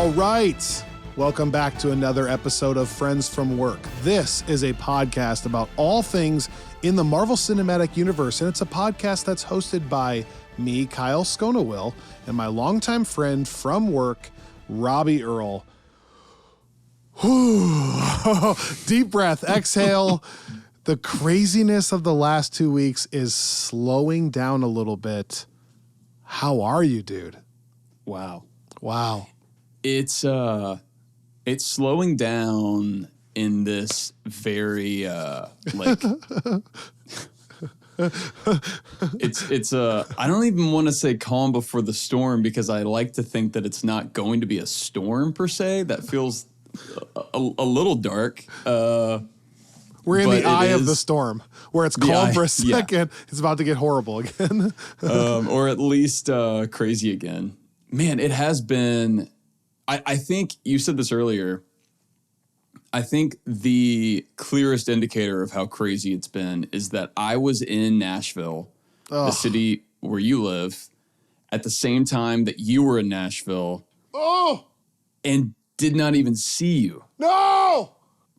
All right. Welcome back to another episode of Friends from Work. This is a podcast about all things in the Marvel Cinematic Universe, and it's a podcast that's hosted by me, Kyle Sconawill, and my longtime friend from work, Robbie Earl. Deep breath, exhale. The craziness of the last 2 weeks is slowing down a little bit. How are you, dude? Wow. It's slowing down in this very it's I don't even want to say calm before the storm, because I like to think that it's not going to be a storm per se. That feels a little dark. We're in the eye of the storm, where it's calm for a second. Yeah. It's about to get horrible again. Or at least crazy again. Man, it has been. I think you said this earlier. I think the clearest indicator of how crazy it's been is that I was in Nashville, the city where you live, at the same time that you were in Nashville. And did not even see you. No!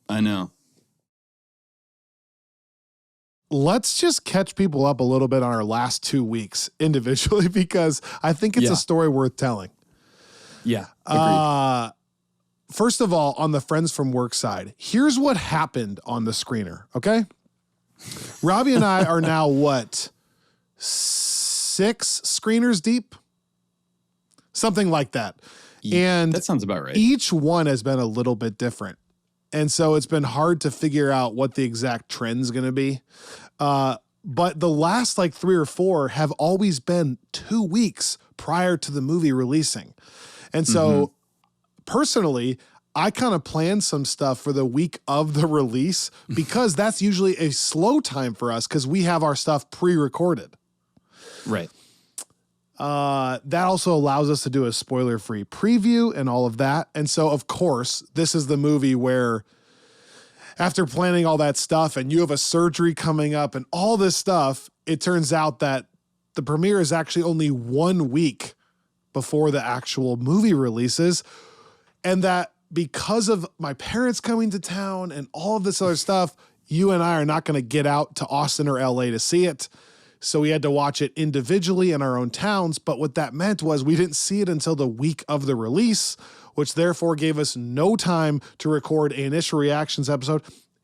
I know. Let's just catch people up a little bit on our last 2 weeks individually, because I think it's a story worth telling. Yeah. Agreed. First of all, on the Friends from Work side, here's what happened on the screener, okay? Robbie and I are now, 6 screeners deep? Something like that. Yeah, and that sounds about right. Each one has been a little bit different. And so it's been hard to figure out what the exact trend's going to be. But the last 3 or 4 have always been 2 weeks prior to the movie releasing. And so personally, I kind of planned some stuff for the week of the release, because that's usually a slow time for us because we have our stuff pre-recorded. Right. That also allows us to do a spoiler-free preview and all of that. And so, of course, this is the movie where after planning all that stuff and you have a surgery coming up and all this stuff, it turns out that the premiere is actually only 1 week before the actual movie releases. And that because of my parents coming to town and all of this other stuff, you and I are not going to get out to Austin or LA to see it. So we had to watch it individually in our own towns. But what that meant was we didn't see it until the week of the release, which therefore gave us no time to record an initial reactions episode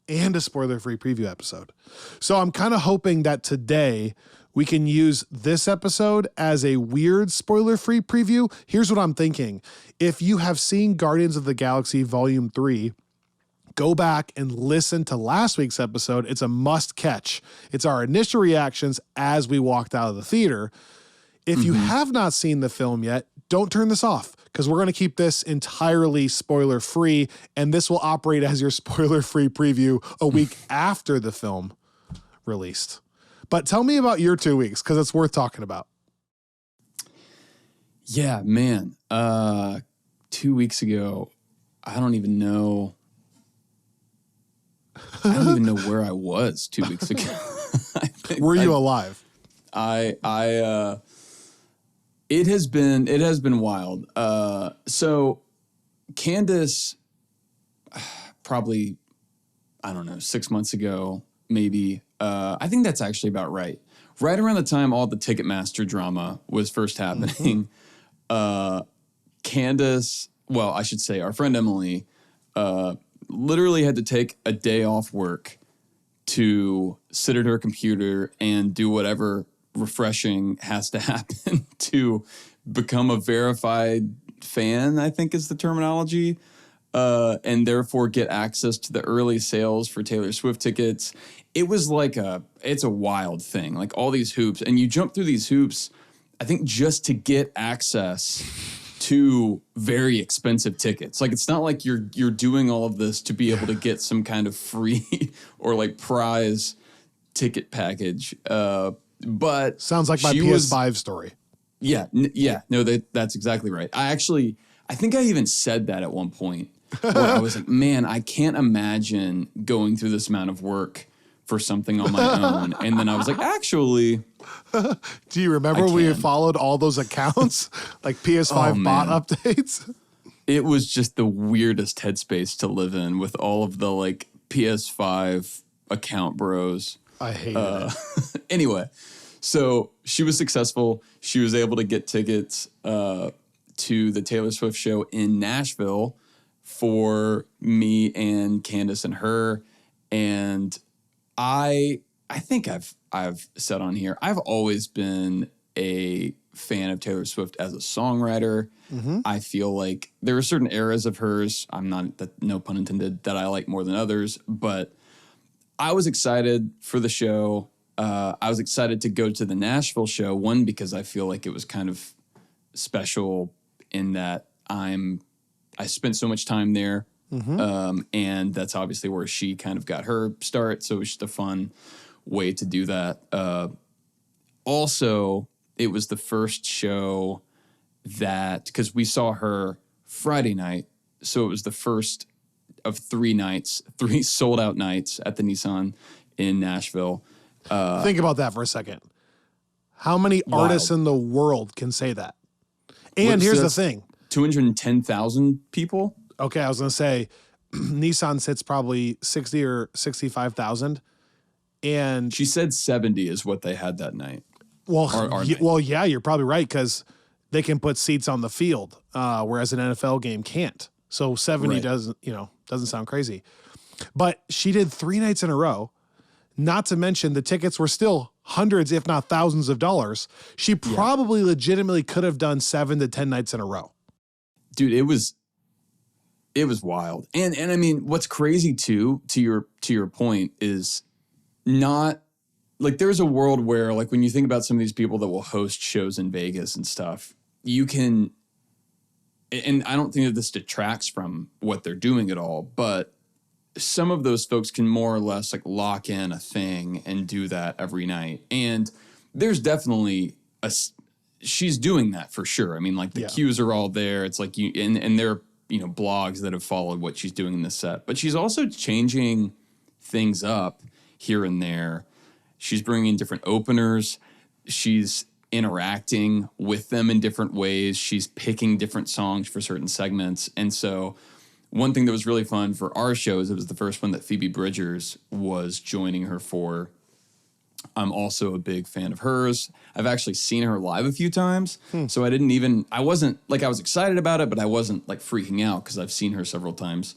and a spoiler-free preview episode. So I'm kind of hoping that today we can use this episode as a weird spoiler-free preview. Here's what I'm thinking. If you have seen Guardians of the Galaxy Volume 3, go back and listen to last week's episode. It's a must catch. It's our initial reactions as we walked out of the theater. If you have not seen the film yet, don't turn this off, because we're going to keep this entirely spoiler-free, and this will operate as your spoiler-free preview a week after the film released. But tell me about your 2 weeks, because it's worth talking about. Yeah, man. 2 weeks ago, I don't even know where I was 2 weeks ago. Were you alive? It has been wild. So Candace, probably, I don't know, 6 months ago, maybe. I think that's actually about right. Right around the time all the Ticketmaster drama was first happening, Candace, well, I should say our friend Emily, literally had to take a day off work to sit at her computer and do whatever refreshing has to happen to become a verified fan, I think is the terminology, and therefore get access to the early sales for Taylor Swift tickets. It was it's a wild thing, like all these hoops, and you jump through these hoops, I think, just to get access to very expensive tickets. Like, it's not like you're doing all of this to be able to get some kind of free or prize ticket package. But sounds like my PS5 story. Yeah. No, that's exactly right. I think I even said that at one point where I was like, man, I can't imagine going through this amount of work for something on my own. And then I was like, actually, do you remember we followed all those accounts, like PS5 bot updates? it was just the weirdest headspace to live in with all of the like PS5 account bros. I hated it. Anyway, so she was successful. She was able to get tickets to the Taylor Swift show in Nashville for me and Candace and her. And I think I've said on here, I've always been a fan of Taylor Swift as a songwriter. I feel like there are certain eras of hers, no pun intended, that I like more than others, but I was excited for the show. I was excited to go to the Nashville show, one, because I feel like it was kind of special in that I spent so much time there. And that's obviously where she kind of got her start. So it was just a fun way to do that. Also, it was the first show that, because we saw her Friday night, so it was the first of 3 nights, 3 sold out nights at the Nissan in Nashville. Think about that for a second. How many artists in the world can say that? And here's the thing. 210,000 people? Okay, I was going to say Nissan sits probably 60 or 65,000. And she said 70 is what they had that night. Well, yeah, you're probably right, because they can put seats on the field, whereas an NFL game can't. So 70 doesn't sound crazy. But she did 3 nights in a row. Not to mention the tickets were still hundreds, if not thousands of dollars. She probably legitimately could have done 7 to 10 nights in a row. Dude, it was wild. And I mean, what's crazy too, to your point, is not like there's a world where, like, when you think about some of these people that will host shows in Vegas and stuff, you can, and I don't think that this detracts from what they're doing at all, but some of those folks can more or less like lock in a thing and do that every night. And there's definitely she's doing that for sure. I mean, like the cues are all there. It's like and there are, blogs that have followed what she's doing in the set, but she's also changing things up here and there. She's bringing in different openers. She's interacting with them in different ways. She's picking different songs for certain segments. And so one thing that was really fun for our shows, it was the first one that Phoebe Bridgers was joining her for. I'm also a big fan of hers. I've actually seen her live a few times. So I wasn't like, I was excited about it, but I wasn't like freaking out because I've seen her several times.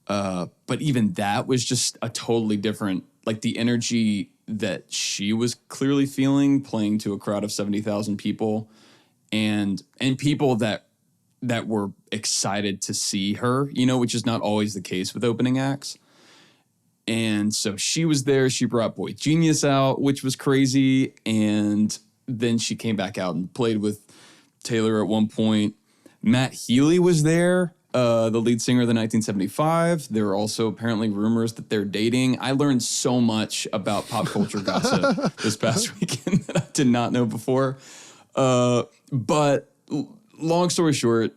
But even that was just a totally different, like the energy that she was clearly feeling playing to a crowd of 70,000 people and people that were excited to see her, which is not always the case with opening acts. And so she was there. She brought Boy Genius out, which was crazy. And then she came back out and played with Taylor at one point. Matt Healy was there, the lead singer of the 1975. There were also apparently rumors that they're dating. I learned so much about pop culture gossip this past weekend that I did not know before. But long story short,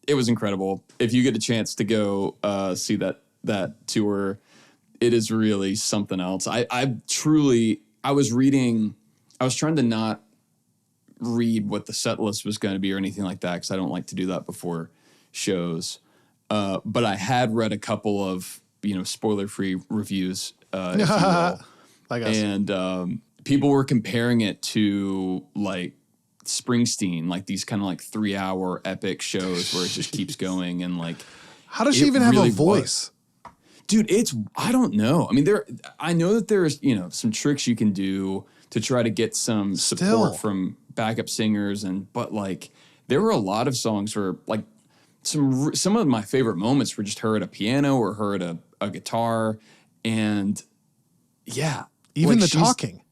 it was incredible. If you get a chance to go see that tour, it is really something else. I was trying to not read what the set list was going to be or anything like that, because I don't like to do that before shows. But I had read a couple of, spoiler-free reviews, if you will. I guess. And people were comparing it to like Springsteen, like these kind of like 3-hour epic shows where it just keeps going. And like, how does she even have a voice? Dude, I don't know. I mean, I know that there's, some tricks you can do to try to get some support from backup singers. But like, there were a lot of songs where like some of my favorite moments were just her at a piano or her at a guitar. And yeah. Even the talking.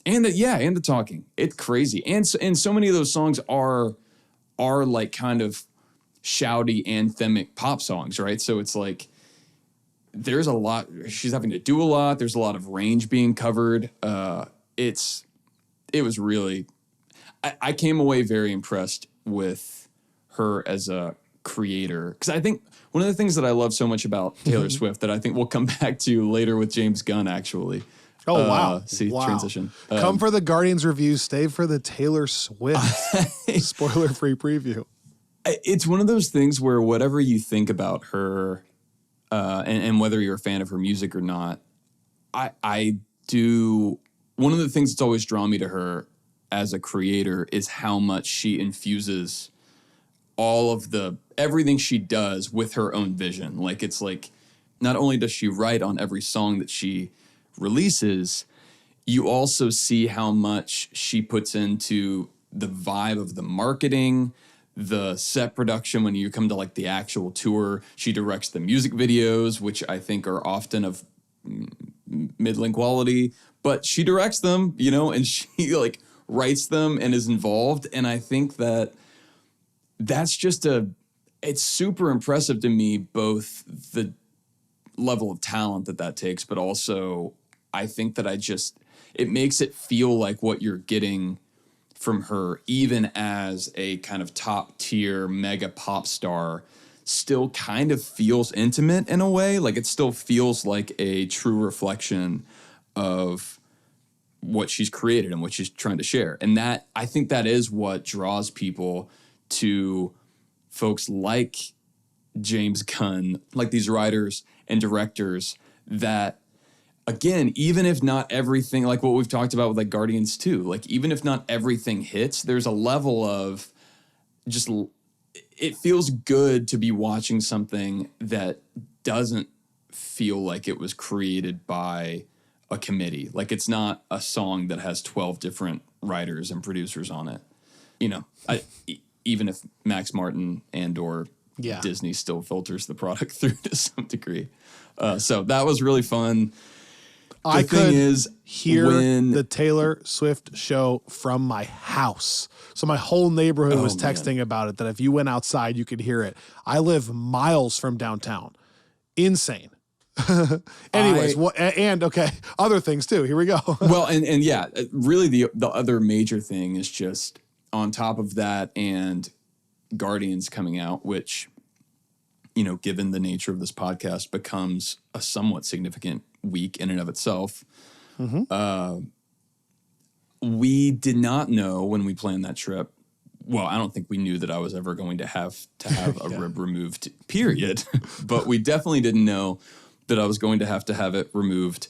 And the talking. It's crazy. And so many of those songs are like kind of shouty, anthemic pop songs, right? So it's like, there's a lot, she's having to do a lot. There's a lot of range being covered. It was really, I came away very impressed with her as a creator. Because I think one of the things that I love so much about Taylor Swift that I think we'll come back to later with James Gunn, actually. Oh, wow. Transition. Come for the Guardians review, stay for the Taylor Swift spoiler-free preview. It's one of those things where whatever you think about her, and whether you're a fan of her music or not, I do. One of the things that's always drawn me to her as a creator is how much she infuses all of everything she does with her own vision. Like, it's like, not only does she write on every song that she releases, you also see how much she puts into the vibe of the marketing, the set production. When you come to like the actual tour, she directs the music videos, which I think are often of middling quality, but she directs them, and she like writes them and is involved. And I think that's just it's super impressive to me, both the level of talent that takes, but also I think that it makes it feel like what you're getting from her, even as a kind of top tier mega pop star, still kind of feels intimate in a way. Like, it still feels like a true reflection of what she's created and what she's trying to share. And that, I think that is what draws people to folks like James Gunn, like these writers and directors that, again, even if not everything, like what we've talked about with like Guardians 2, like even if not everything hits, there's a level of just, it feels good to be watching something that doesn't feel like it was created by a committee. Like, it's not a song that has 12 different writers and producers on it. Even if Max Martin and or Disney still filters the product through to some degree. So that was really fun. I could hear the Taylor Swift show from my house. So my whole neighborhood was texting about it, that if you went outside, you could hear it. I live miles from downtown. Insane. Anyways, other things too. Here we go. Well, and yeah, really the other major thing is just on top of that and Guardians coming out, which, given the nature of this podcast, becomes a somewhat significant week in and of itself. Mm-hmm. We did not know when we planned that trip. Well, I don't think we knew that I was ever going to have a rib removed, period. But we definitely didn't know that I was going to have it removed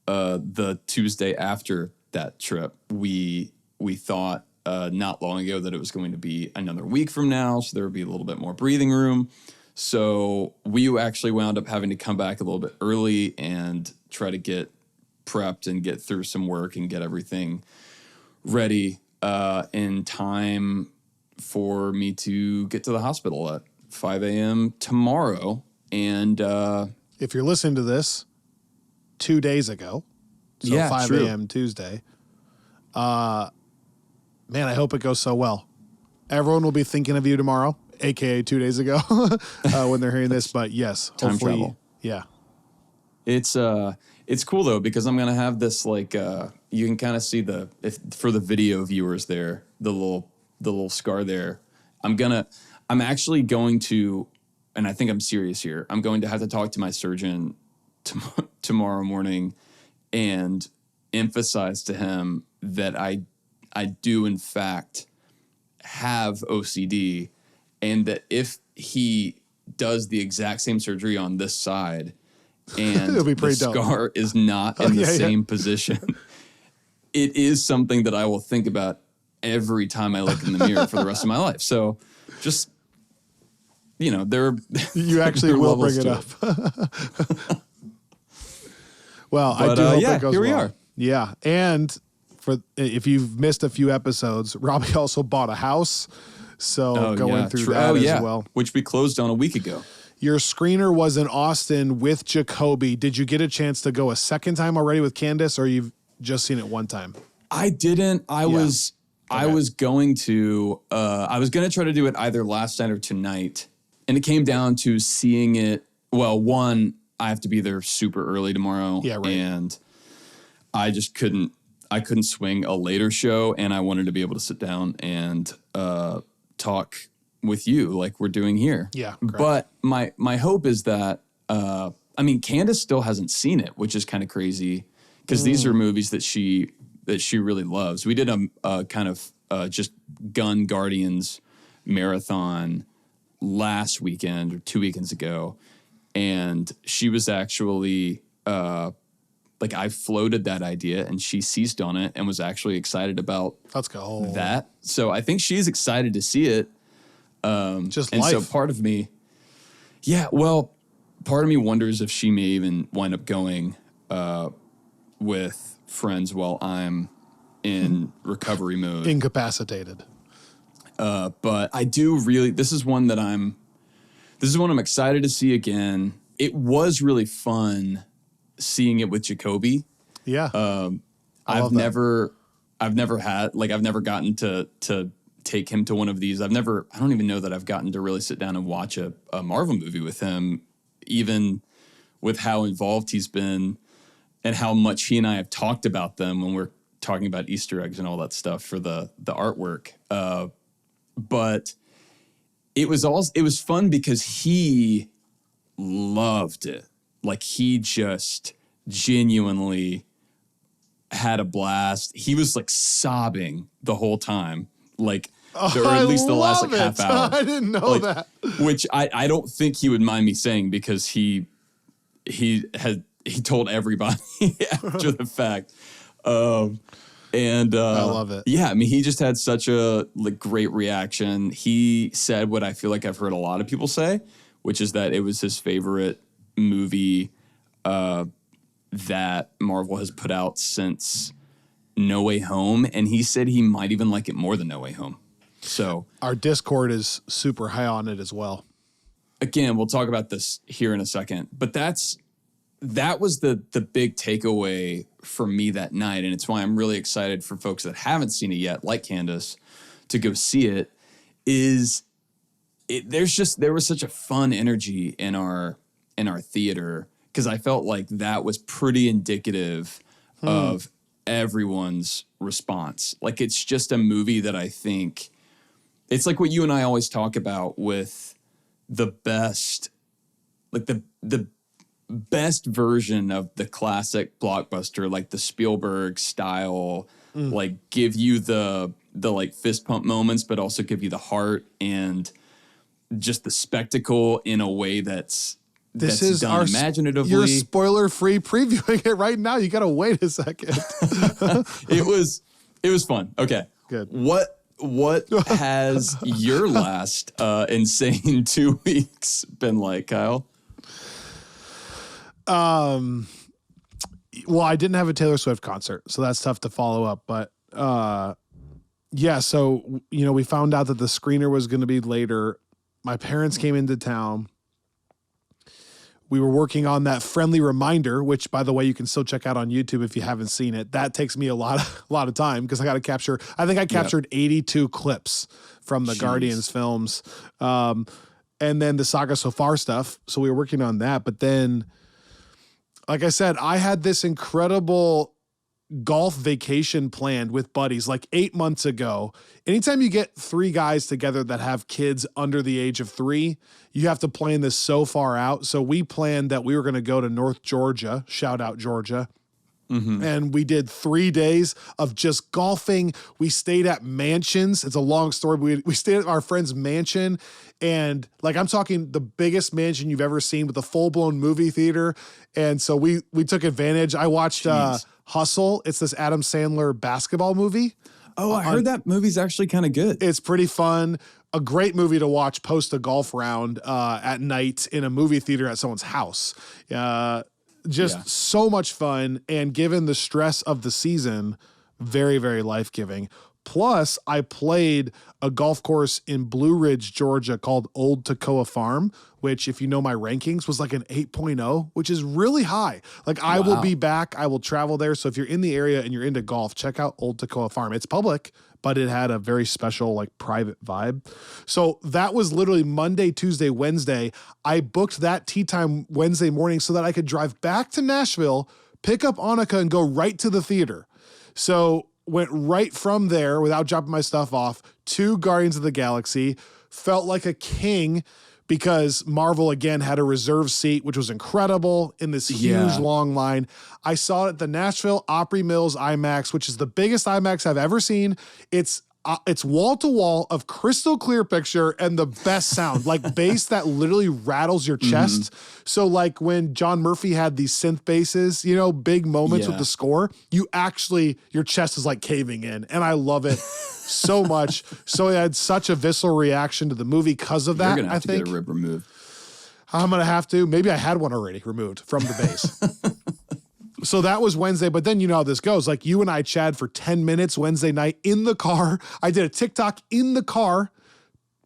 the Tuesday after that trip. We thought not long ago that it was going to be another week from now, so there would be a little bit more breathing room. So we actually wound up having to come back a little bit early and try to get prepped and get through some work and get everything ready in time for me to get to the hospital at 5 a.m. tomorrow. And if you're listening to this 2 days ago, so 5 a.m. Tuesday, man, I hope it goes so well. Everyone will be thinking of you tomorrow, aka 2 days ago, when they're hearing this. But yes, time hopefully, travel. Yeah. It's cool though, because I'm gonna have this like you can kind of see for the video viewers there, the little scar there. I'm actually going to, and I think I'm serious here, I'm going to have to talk to my surgeon tomorrow morning and emphasize to him that I do in fact have OCD, and that if he does the exact same surgery on this side and the scar is not in the same position, it is something that I will think about every time I look in the mirror for the rest of my life. So just, there you actually will bring it up. Well, I do hope it goes here we well. are. Yeah, and if you've missed a few episodes, Robbie also bought a house, so going through that as well. Which we closed on a week ago. Your screener was in Austin with Jacoby. Did you get a chance to go a second time already with Candace, or you've just seen it one time? I didn't. I was going to try to do it either last night or tonight. And it came down to seeing it. Well, one, I have to be there super early tomorrow. Yeah, right. And I just couldn't swing a later show, and I wanted to be able to sit down and talk with you like we're doing here. Yeah. Correct. But my hope is that, Candace still hasn't seen it, which is kind of crazy, because these are movies that she really loves. We did a kind of just Gunn Guardians marathon last weekend or 2 weekends ago, and she was actually like I floated that idea, and she seized on it and was actually excited about Let's go. that. So I think she's excited to see it. Just and life. so part of me, part of me wonders if she may even wind up going with friends while I'm in recovery mode. Incapacitated. But I do really, this is one I'm excited to see again. It was really fun seeing it with Jacoby. Yeah. I've never gotten to take him to one of these. I don't even know that I've gotten to really sit down and watch a Marvel movie with him, even with how involved he's been and how much he and I have talked about them when we're talking about Easter eggs and all that stuff for the artwork. But it was fun because he loved it. Like he just genuinely had a blast. He was like sobbing the whole time. Like, or at least the last like half hour. I didn't know that. Which I don't think he would mind me saying because he told everybody after the fact. And I love it. Yeah, I mean, he just had such a like great reaction. He said what I feel like I've heard a lot of people say, which is that it was his favorite movie that Marvel has put out since No Way Home, and he said he might even like it more than No Way Home. So our Discord is super high on it as well. Again, we'll talk about this here in a second, but that was the big takeaway for me that night, and it's why I'm really excited for folks that haven't seen it yet, like Candace, to go see it. There was such a fun energy in our theater because I felt like that was pretty indicative of everyone's response. Like it's just a movie that I think it's like what you and I always talk about with the best, like the best version of the classic blockbuster, like the Spielberg style, like give you the like fist pump moments, but also give you the heart and just the spectacle in a way that's done imaginatively. You're spoiler-free previewing it right now. You got to wait a second. It was fun. Okay. Good. What has your last insane 2 weeks been like, Kyle? Well, I didn't have a Taylor Swift concert, so that's tough to follow up. But yeah, so we found out that the screener was going to be later. My parents came into town. We were working on that friendly reminder, which, by the way, you can still check out on YouTube if you haven't seen it. That takes me a lot of time because I got to capture. I think I captured 82 clips from the Guardians films, and then the Saga So Far stuff. So we were working on that, but then, like I said, I had this incredible golf vacation planned with buddies like 8 months ago. Anytime you get three guys together that have kids under the age of 3, you have to plan this so far out. So we planned that we were going to go to North Georgia, shout out Georgia. And we did 3 days of just golfing. We stayed at mansions. It's a long story. We stayed at our friend's mansion, and like I'm talking the biggest mansion you've ever seen with a full-blown movie theater. And so we took advantage. I watched Hustle. It's this Adam Sandler basketball movie. Oh, I heard that movie's actually kind of good. It's pretty fun. A great movie to watch post a golf round at night in a movie theater at someone's house. So much fun, and given the stress of the season, very, very life-giving. Plus, I played a golf course in Blue Ridge, Georgia called Old Toccoa Farm, which, if you know my rankings, was like an 8.0, which is really high. Like, I will be back. I will travel there. So if you're in the area and you're into golf, check out Old Toccoa Farm. It's public, but it had a very special, like, private vibe. So that was literally Monday, Tuesday, Wednesday. I booked that tee time Wednesday morning so that I could drive back to Nashville, pick up Annika, and go right to the theater. So went right from there without dropping my stuff off to Guardians of the Galaxy. Felt like a king because Marvel, again, had a reserve seat, which was incredible in this huge, long line. I saw it at the Nashville Opry Mills IMAX, which is the biggest IMAX I've ever seen. it's wall to wall of crystal clear picture and the best sound, like bass that literally rattles your chest. So like when John Murphy had these synth basses, you know, big moments with the score, your chest is like caving in, and I love it so much. So I had such a visceral reaction to the movie because of that. You're gonna have to get a rib removed. I'm going to have to. Maybe I had one already removed from the base. So that was Wednesday, but then you know how this goes. Like you and I chatted for 10 minutes Wednesday night in the car. I did a TikTok in the car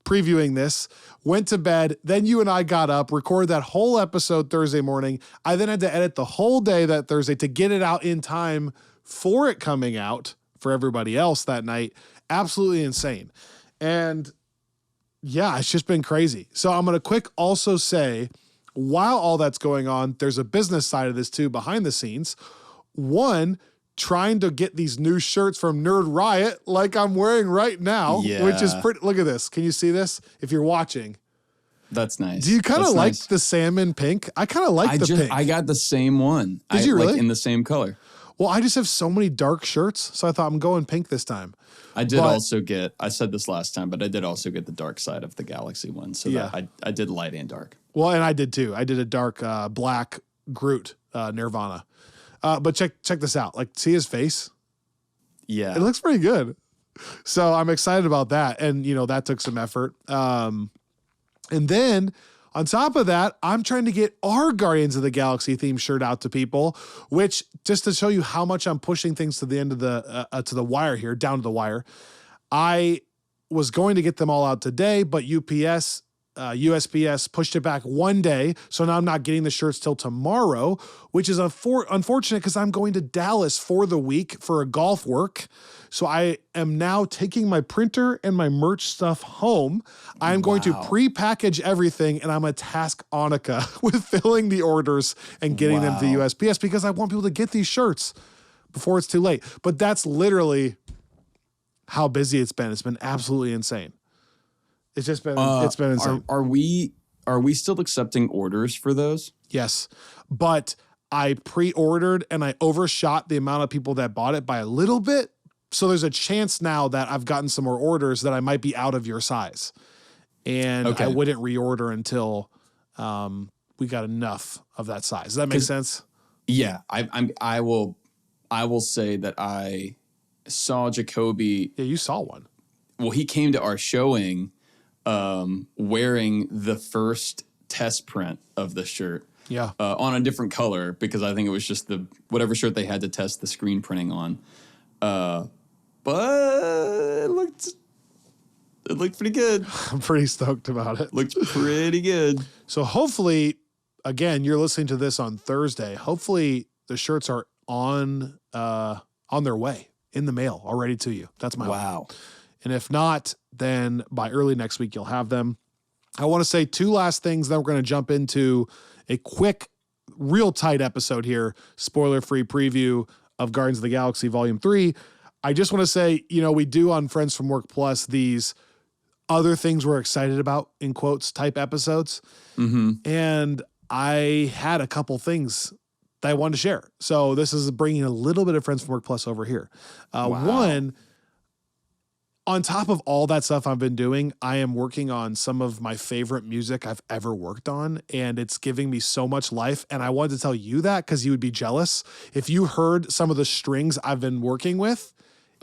previewing this, went to bed. Then you and I got up, recorded that whole episode Thursday morning. I then had to edit the whole day that Thursday to get it out in time for it coming out for everybody else that night. Absolutely insane. And yeah, it's just been crazy. So I'm going to quick also say, while all that's going on, there's a business side of this too behind the scenes. One, trying to get these new shirts from Nerd Riot like I'm wearing right now, which is pretty, look at this. Can you see this? If you're watching. That's nice. Do you kind of like the salmon pink? I kind of like the pink. I got the same one. Did you really? Like in the same color. Well, I just have so many dark shirts, so I thought I'm going pink this time. I did also get, I said this last time, but I did also get the dark side of the Galaxy one. So that I did light and dark. Well, and I did too. I did a dark black Groot Nirvana. But check this out. Like, see his face? Yeah. It looks pretty good. So I'm excited about that. And, you know, that took some effort. And then on top of that, I'm trying to get our Guardians of the Galaxy theme shirt out to people, which just to show you how much I'm pushing things to the end of to the wire here, down to the wire. I was going to get them all out today, but USPS pushed it back one day. So now I'm not getting the shirts till tomorrow, which is unfortunate because I'm going to Dallas for the week for a golf work. So I am now taking my printer and my merch stuff home. I'm going to pre-package everything, and I'm going to task Annika with filling the orders and getting them to USPS because I want people to get these shirts before it's too late. But that's literally how busy it's been. It's been absolutely insane. It's just been, it's been insane. Are we still accepting orders for those? Yes, but I pre-ordered and I overshot the amount of people that bought it by a little bit. So there's a chance now that I've gotten some more orders that I might be out of your size. And I wouldn't reorder until we got enough of that size. Does that make sense? Yeah, I will say that I saw Jacoby. Yeah, you saw one. Well, he came to our showing wearing the first test print of the shirt. Yeah. On a different color because I think it was just whatever shirt they had to test the screen printing on. But it looked pretty good. I'm pretty stoked about it. Looked pretty good. So hopefully, again, you're listening to this on Thursday. Hopefully the shirts are on their way in the mail already to you. That's my hope. And if not, then by early next week, you'll have them. I want to say two last things, then we're going to jump into a quick, real tight episode here, spoiler-free preview of Guardians of the Galaxy Volume 3. I just want to say, you know, we do on Friends from Work Plus these other things we're excited about, in quotes, type episodes. Mm-hmm. And I had a couple things that I wanted to share. So this is bringing a little bit of Friends from Work Plus over here. One, on top of all that stuff I've been doing, I am working on some of my favorite music I've ever worked on, and it's giving me so much life. And I wanted to tell you that because you would be jealous. If you heard some of the strings I've been working with,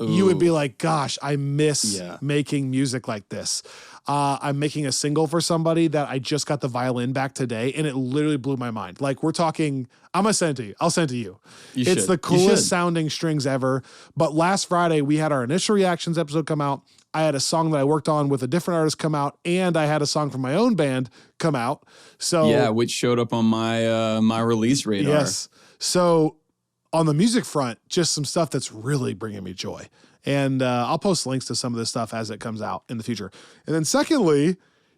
you would be like, gosh, I miss making music like this. I'm making a single for somebody that I just got the violin back today, and it literally blew my mind. Like, we're talking, I'm going to send it to you. I'll send it to you. It's the coolest sounding strings ever. But last Friday, we had our initial reactions episode come out. I had a song that I worked on with a different artist come out, and I had a song from my own band come out. So yeah, which showed up on my my release radar. Yes. So on the music front, just some stuff that's really bringing me joy. And I'll post links to some of this stuff as it comes out in the future. And then secondly,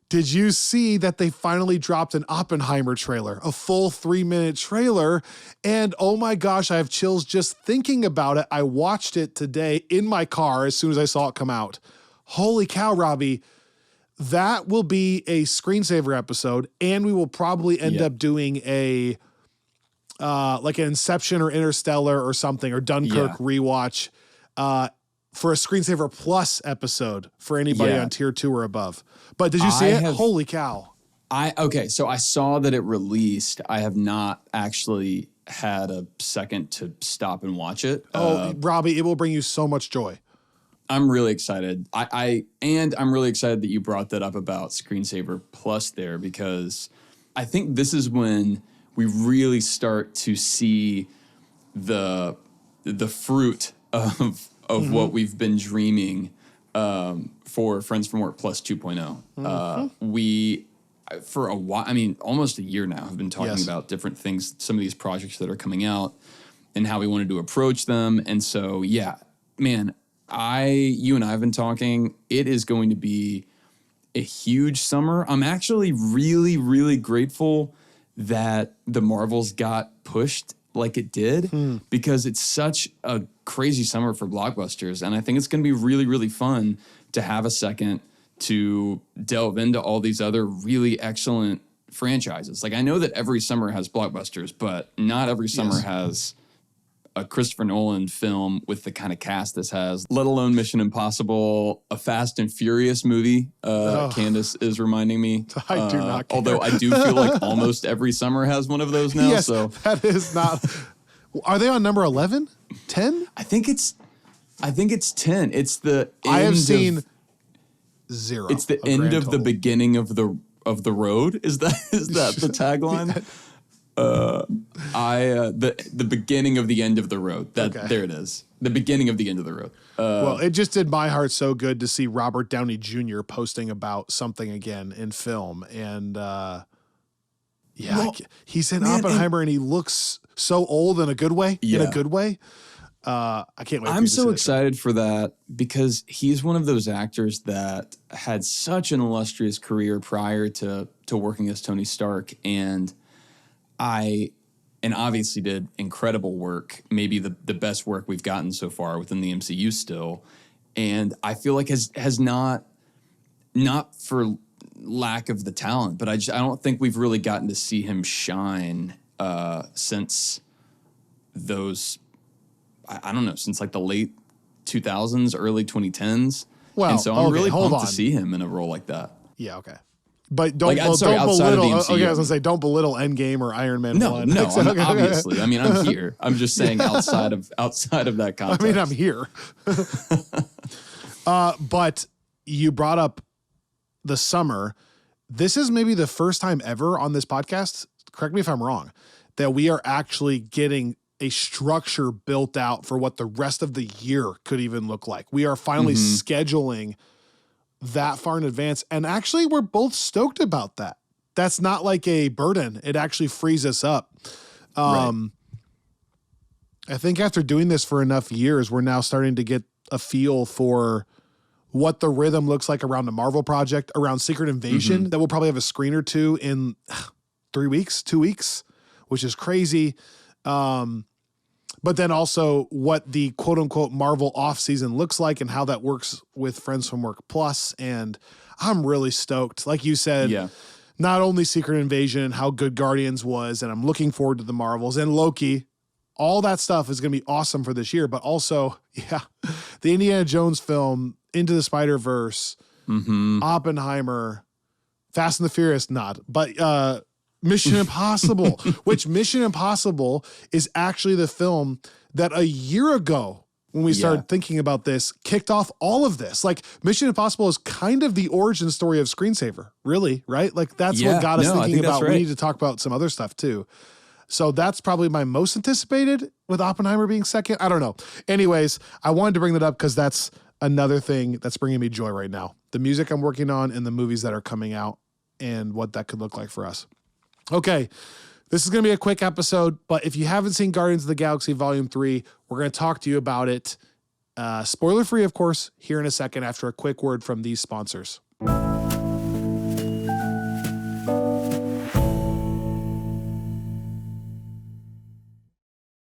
did you see that they finally dropped an Oppenheimer trailer, a full 3-minute trailer? And oh my gosh, I have chills just thinking about it. I watched it today in my car as soon as I saw it come out. Holy cow, Robbie. That will be a screensaver episode, and we will probably end up doing a like an Inception or Interstellar or something, or Dunkirk rewatch. for a Screensaver Plus episode for anybody Yeah. on tier 2 or above. But did you see it? Holy cow. So I saw that it released. I have not actually had a second to stop and watch it. Robbie, it will bring you so much joy. I'm really excited. I'm really excited that you brought that up about Screensaver Plus there, because I think this is when we really start to see the fruit of what we've been dreaming for Friends from Work Plus 2.0. We, for a while, I mean, almost a year now, have been talking about different things, some of these projects that are coming out and how we wanted to approach them. And so, yeah, man, you and I have been talking. It is going to be a huge summer. I'm actually really, really grateful that the Marvels got pushed like it did, because it's such a crazy summer for blockbusters. And I think it's going to be really, really fun to have a second to delve into all these other really excellent franchises. Like, I know that every summer has blockbusters, but not every summer has a Christopher Nolan film with the kind of cast this has, let alone Mission Impossible, a Fast and Furious movie. Candace is reminding me. I do not care. Although I do feel like almost every summer has one of those now. Yes, so that is not. Are they on number 11? 10? I think it's 10. It's the end I have seen of, 0. It's the end of the beginning of the road. Is that the tagline? The beginning of the end of the road. There it is. The beginning of the end of the road. Well, it just did my heart so good to see Robert Downey Jr. posting about something again in film. And he's in Oppenheimer and he looks so old in a good way. Yeah. In a good way. I can't wait. I'm so excited for that, because he's one of those actors that had such an illustrious career prior to working as Tony Stark, and obviously did incredible work, maybe the best work we've gotten so far within the MCU still. And I feel like has not for lack of the talent, but I don't think we've really gotten to see him shine since those, I don't know, since like the late 2000s, early 2010s. Well, and so I'm really pumped on. to see him in a role like that. Yeah, okay. But don't outside of the belittle. MCU. Okay, I was gonna say don't belittle Endgame or Iron Man 1. No, Okay. obviously. I mean, I'm here. I'm just saying outside of that context. I mean, I'm here. But you brought up the summer. This is maybe the first time ever on this podcast, correct me if I'm wrong, that we are actually getting a structure built out for what the rest of the year could even look like. We are finally scheduling that far in advance. And actually, we're both stoked about that. That's not like a burden. It actually frees us up. Right. I think after doing this for enough years, we're now starting to get a feel for what the rhythm looks like around a Marvel project, around Secret Invasion, that we'll probably have a screen or two in 2 weeks, which is crazy. But then also what the quote unquote Marvel off season looks like and how that works with Friends from Work Plus. And I'm really stoked. Like you said, not only Secret Invasion and how good Guardians was, and I'm looking forward to the Marvels and Loki, all that stuff is going to be awesome for this year. But also, the Indiana Jones film, Into the Spider-Verse, Oppenheimer, Fast and the Furious, but Mission Impossible, which Mission Impossible is actually the film that a year ago, when we started thinking about this, kicked off all of this. Like, Mission Impossible is kind of the origin story of Screensaver, really, right? Like, that's what got us thinking about, we need to talk about some other stuff too. So that's probably my most anticipated, with Oppenheimer being second. I don't know. Anyways, I wanted to bring that up because that's another thing that's bringing me joy right now. The music I'm working on and the movies that are coming out and what that could look like for us. Okay, this is going to be a quick episode, but if you haven't seen Guardians of the Galaxy Volume 3, we're going to talk to you about it. Spoiler free, of course, here in a second after a quick word from these sponsors.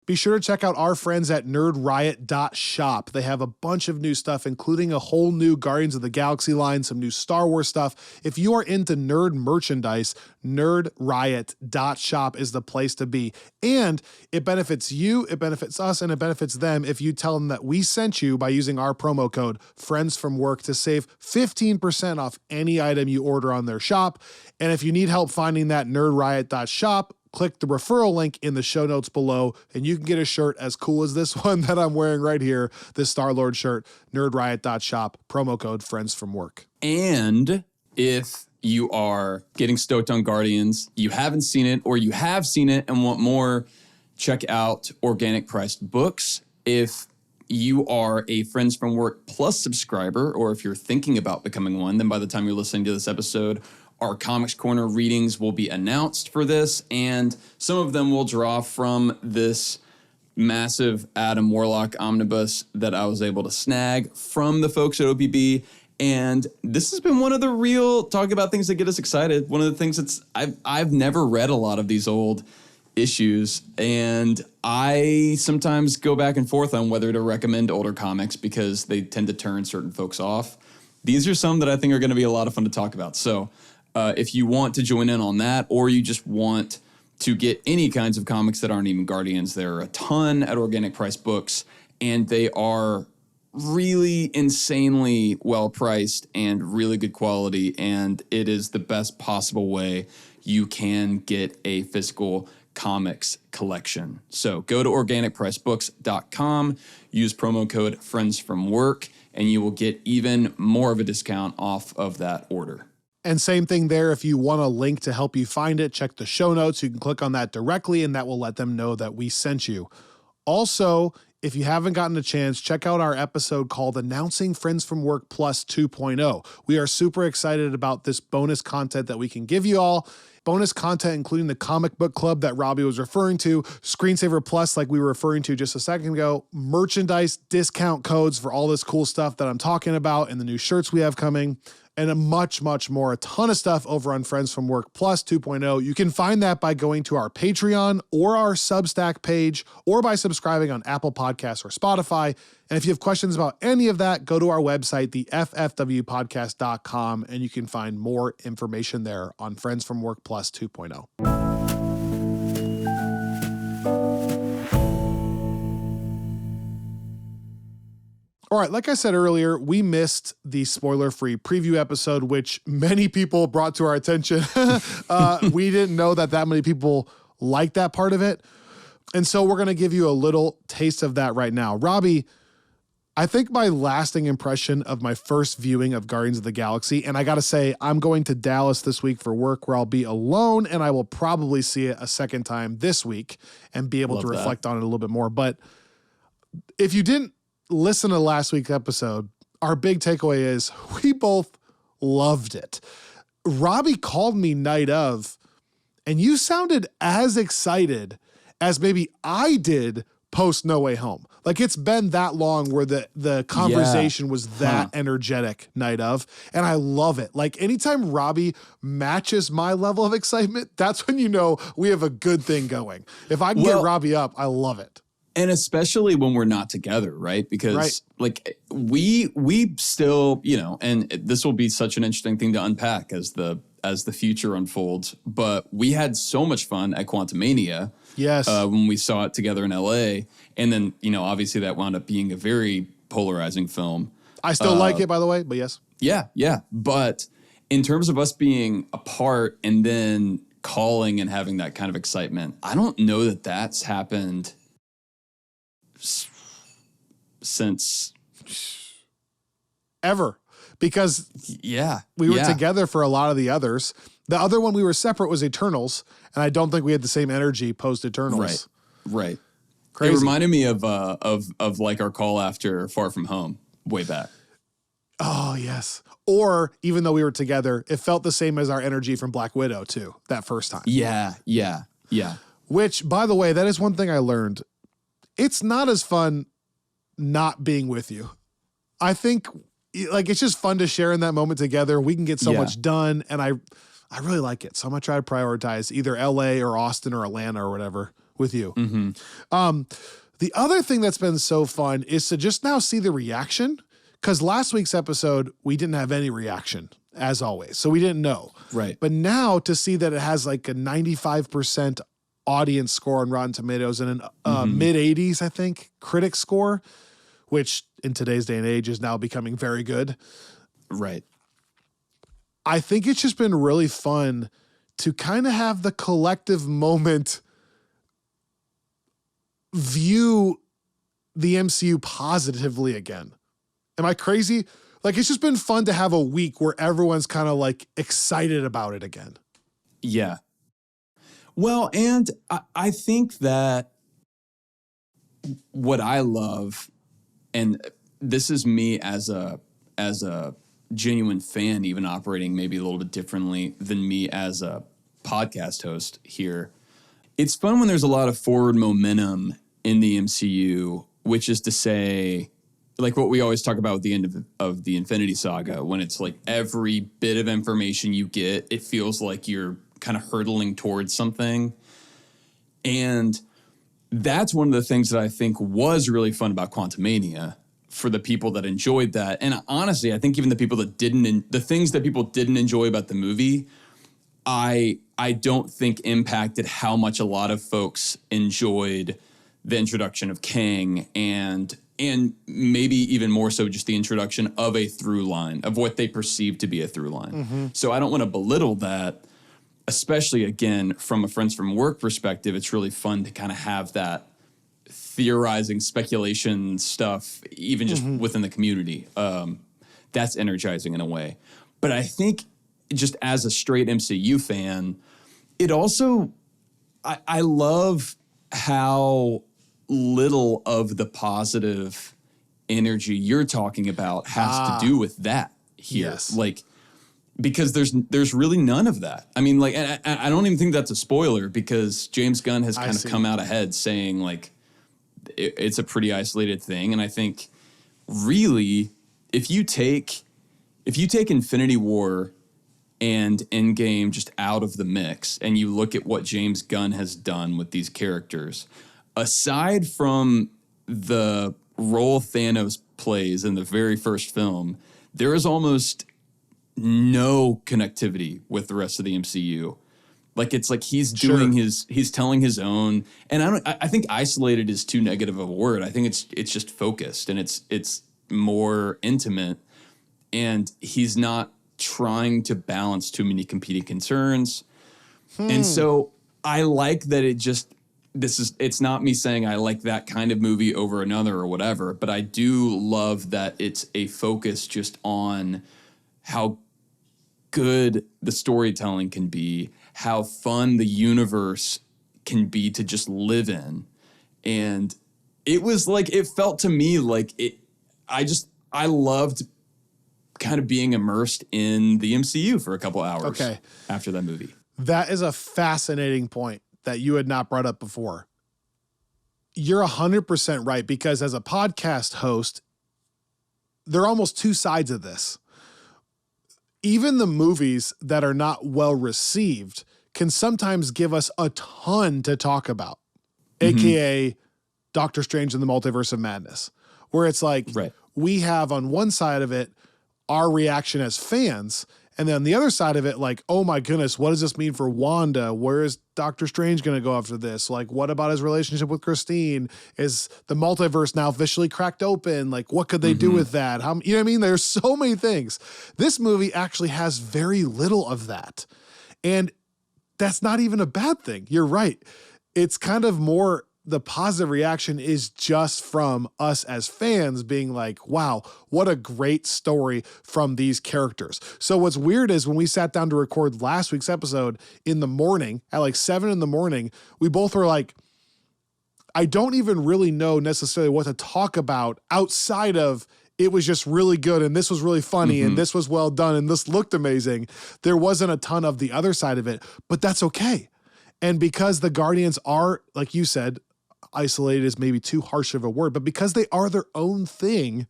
be sure to check out our friends at nerdriot.shop. They have a bunch of new stuff, including a whole new Guardians of the Galaxy line, some new Star Wars stuff. If you are into nerd merchandise, nerdriot.shop is the place to be. And it benefits you, it benefits us, and it benefits them if you tell them that we sent you by using our promo code Friends from Work to save 15% off any item you order on their shop. And if you need help finding that nerdriot.shop, click the referral link in the show notes below, and you can get a shirt as cool as this one that I'm wearing right here, this Star-Lord shirt, nerdriot.shop, promo code Friends from Work. And if you are getting stoked on Guardians, you haven't seen it, or you have seen it and want more, check out Organic Priced Books. If you are a Friends from Work Plus subscriber, or if you're thinking about becoming one, then by the time you're listening to this episode, our Comics Corner readings will be announced for this, and some of them will draw from this massive Adam Warlock omnibus that I was able to snag from the folks at OPB. And this has been one of the real, talk about things that get us excited, one of the things that's, I've never read a lot of these old issues, and I sometimes go back and forth on whether to recommend older comics because they tend to turn certain folks off. These are some that I think are going to be a lot of fun to talk about. So if you want to join in on that, or you just want to get any kinds of comics that aren't even Guardians, there are a ton at Organic Price Books, and they are really insanely well priced and really good quality, and it is the best possible way you can get a physical comics collection. So go to organicpricebooks.com, use promo code Friends from Work, and you will get even more of a discount off of that order. And same thing there, if you want a link to help you find it, check the show notes. You can click on that directly, and that will let them know that we sent you. Also, if you haven't gotten a chance, check out our episode called Announcing Friends from Work Plus 2.0. We are super excited about this bonus content that we can give you all. Bonus content including the comic book club that Robbie was referring to, Screensaver Plus like we were referring to just a second ago, merchandise discount codes for all this cool stuff that I'm talking about, and the new shirts we have coming, and a much, much more, a ton of stuff over on Friends from Work Plus 2.0. You can find that by going to our Patreon or our Substack page, or by subscribing on Apple Podcasts or Spotify. And if you have questions about any of that, go to our website, theffwpodcast.com, and you can find more information there on Friends from Work Plus 2.0. All right, like I said earlier, we missed the spoiler-free preview episode, which many people brought to our attention. We didn't know that many people liked that part of it. And so we're going to give you a little taste of that right now. Robbie, I think my lasting impression of my first viewing of Guardians of the Galaxy, and I got to say, I'm going to Dallas this week for work where I'll be alone, and I will probably see it a second time this week and be able to reflect on it a little bit more. But if you didn't listen to last week's episode, our big takeaway is we both loved it. Robbie called me night of, and you sounded as excited as maybe I did post No Way Home. Like, it's been that long where the conversation was that energetic night of, and I love it. Like, anytime Robbie matches my level of excitement, that's when you know we have a good thing going. If I can get Robbie up, I love it. And especially when we're not together, right? Because like we still, you know, and this will be such an interesting thing to unpack as the future unfolds. But we had so much fun at Quantumania. Yes. When we saw it together in LA. And then, you know, obviously that wound up being a very polarizing film. I still like it, by the way, but yes. Yeah. But in terms of us being apart and then calling and having that kind of excitement, I don't know that that's happened since ever, because we were together for a lot of the others. The other one we were separate was Eternals, and I don't think we had the same energy post Eternals. Right. Crazy. It reminded me of like our call after Far From Home way back. Oh yes. Or even though we were together, it felt the same as our energy from Black Widow too, that first time. Yeah. Which, by the way, that is one thing I learned. It's not as fun not being with you. I think like it's just fun to share in that moment together. We can get so much done, and I really like it. So I'm gonna try to prioritize either LA or Austin or Atlanta or whatever with you. The other thing that's been so fun is to just now see the reaction, because last week's episode, we didn't have any reaction, as always. So we didn't know. Right. But now to see that it has like a 95% audience score on Rotten Tomatoes and an mid-80s, I think, critic score, which in today's day and age is now becoming very good. Right. I think it's just been really fun to kind of have the collective moment view the MCU positively again. Am I crazy? Like, it's just been fun to have a week where everyone's kind of like excited about it again. Yeah. Well, and I think that what I love, and this is me as a genuine fan, even operating maybe a little bit differently than me as a podcast host here. It's fun when there's a lot of forward momentum in the MCU, which is to say, like what we always talk about at the end of the Infinity Saga, when it's like every bit of information you get, it feels like you're kind of hurtling towards something. And that's one of the things that I think was really fun about Quantumania for the people that enjoyed that. And honestly, I think even the people that didn't, the things that people didn't enjoy about the movie, I don't think impacted how much a lot of folks enjoyed the introduction of Kang and maybe even more so just the introduction of a through line, of what they perceive to be a through line. So I don't want to belittle that, especially, again, from a friends from work perspective. It's really fun to kind of have that theorizing, speculation stuff, even just within the community. That's energizing in a way. But I think just as a straight MCU fan, it also, I love how little of the positive energy you're talking about has to do with that here. Yes. Like, because there's really none of that. I mean, like, and I don't even think that's a spoiler, because James Gunn has kind of come out ahead saying, like, it's a pretty isolated thing. And I think really, if you take Infinity War and Endgame just out of the mix, and you look at what James Gunn has done with these characters, aside from the role Thanos plays in the very first film, there is almost no connectivity with the rest of the MCU. Like, it's like he's doing he's telling his own, and I think isolated is too negative of a word. I think it's just focused, and it's more intimate, and he's not trying to balance too many competing concerns. And so I like that it's not me saying I like that kind of movie over another or whatever, but I do love that it's a focus just on how good the storytelling can be, how fun the universe can be to just live in. And it was like, it felt to me like I loved kind of being immersed in the MCU for a couple hours after that movie. That is a fascinating point that you had not brought up before. You're 100% right, because as a podcast host, there are almost two sides of this. Even the movies that are not well received can sometimes give us a ton to talk about, aka Doctor Strange and the Multiverse of Madness, where it's like we have on one side of it our reaction as fans, and then on the other side of it, like, oh my goodness, what does this mean for Wanda? Where is Doctor Strange going to go after this? Like, what about his relationship with Christine? Is the multiverse now officially cracked open? Like, what could they do with that? How, you know what I mean? There's so many things. This movie actually has very little of that. And that's not even a bad thing. You're right. It's kind of more, the positive reaction is just from us as fans being like, wow, what a great story from these characters. So what's weird is when we sat down to record last week's episode in the morning at like 7 a.m, we both were like, I don't even really know necessarily what to talk about outside of it was just really good and this was really funny and this was well done and this looked amazing. There wasn't a ton of the other side of it, but that's okay. And because the Guardians are, like you said, isolated is maybe too harsh of a word, but because they are their own thing,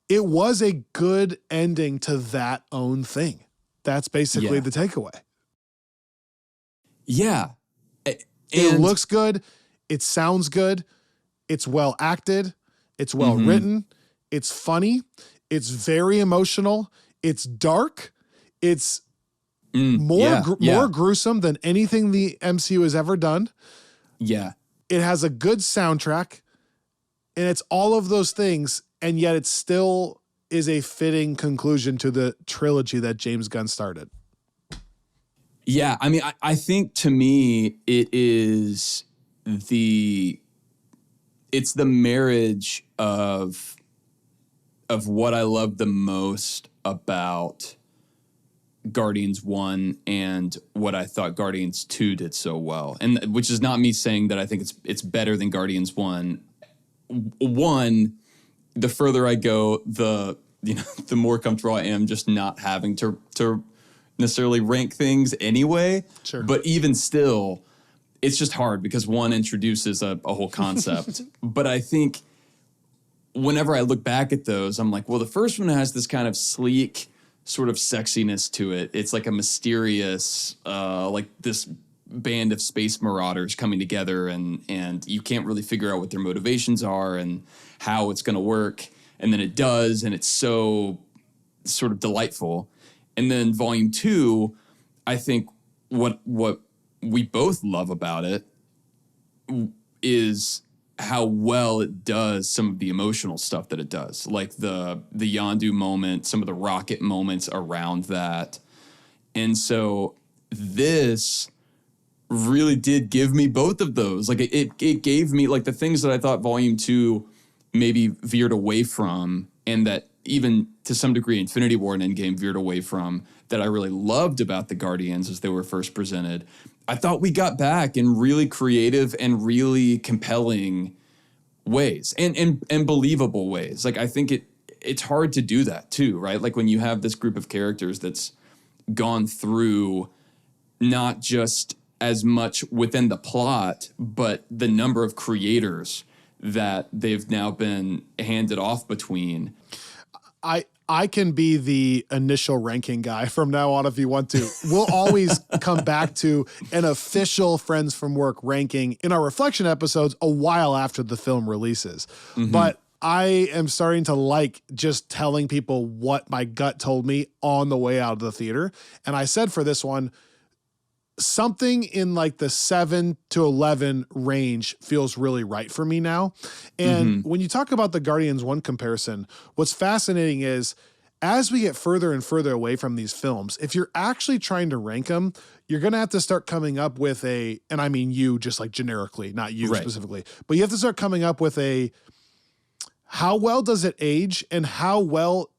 it was a good ending to that own thing. That's basically the takeaway. Yeah. It looks good. It sounds good. It's well acted. It's well written. It's funny. It's very emotional. It's dark. It's more gruesome than anything the MCU has ever done. Yeah. It has a good soundtrack, and it's all of those things, and yet it still is a fitting conclusion to the trilogy that James Gunn started. Yeah, I mean, I think to me it's the marriage of what I love the most about Guardians 1 and what I thought Guardians 2 did so well. And which is not me saying that I think it's better than Guardians 1. One, the further I go, the more comfortable I am just not having to necessarily rank things anyway. Sure. But even still, it's just hard because one introduces a whole concept. But I think whenever I look back at those, I'm like, well, the first one has this kind of sleek sort of sexiness to it. It's like a mysterious, like this band of space marauders coming together, and you can't really figure out what their motivations are and how it's going to work. And then it does, and it's so sort of delightful. And then Volume 2, I think what we both love about it is how well it does some of the emotional stuff that it does, like the Yondu moment, some of the rocket moments around that. And so this really did give me both of those. Like it gave me like the things that I thought Volume 2 maybe veered away from, and that even to some degree Infinity War and Endgame veered away from, that I really loved about the Guardians as they were first presented. I thought we got back in really creative and really compelling ways and believable ways. Like I think it's hard to do that too, right? Like when you have this group of characters that's gone through not just as much within the plot, but the number of creators that they've now been handed off between. I can be the initial ranking guy from now on if you want to. We'll always come back to an official Friends from Work ranking in our reflection episodes a while after the film releases. But I am starting to like just telling people what my gut told me on the way out of the theater. And I said for this one, something in like the 7 to 11 range feels really right for me now. And when you talk about the Guardians 1 comparison, what's fascinating is as we get further and further away from these films, if you're actually trying to rank them, you're going to have to start coming up with and I mean you just like generically, not you specifically, but you have to start coming up with how well does it age and how well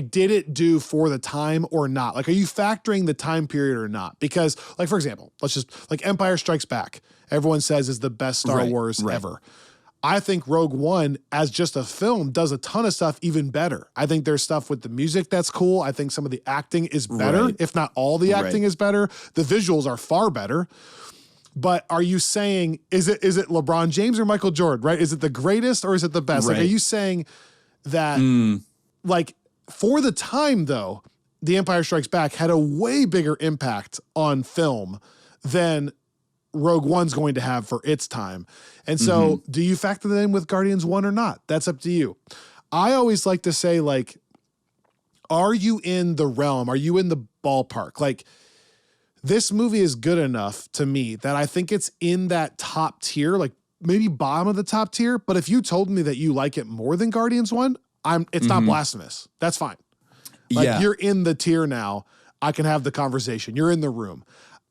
did it do for the time or not? Like, are you factoring the time period or not? Because, like, for example, let's just, like, Empire Strikes Back, everyone says is the best Star Wars ever. I think Rogue One, as just a film, does a ton of stuff even better. I think there's stuff with the music that's cool. I think some of the acting is better, if not all the acting is better. The visuals are far better. But are you saying, is it LeBron James or Michael Jordan, right? Is it the greatest or is it the best? Like, are you saying that, like, for the time, though, The Empire Strikes Back had a way bigger impact on film than Rogue One's going to have for its time. And so do you factor that in with Guardians 1 or not? That's up to you. I always like to say, like, are you in the realm? Are you in the ballpark? Like, this movie is good enough to me that I think it's in that top tier, like maybe bottom of the top tier. But if you told me that you like it more than Guardians 1, it's not blasphemous. That's fine. Like you're in the tier now. I can have the conversation. You're in the room.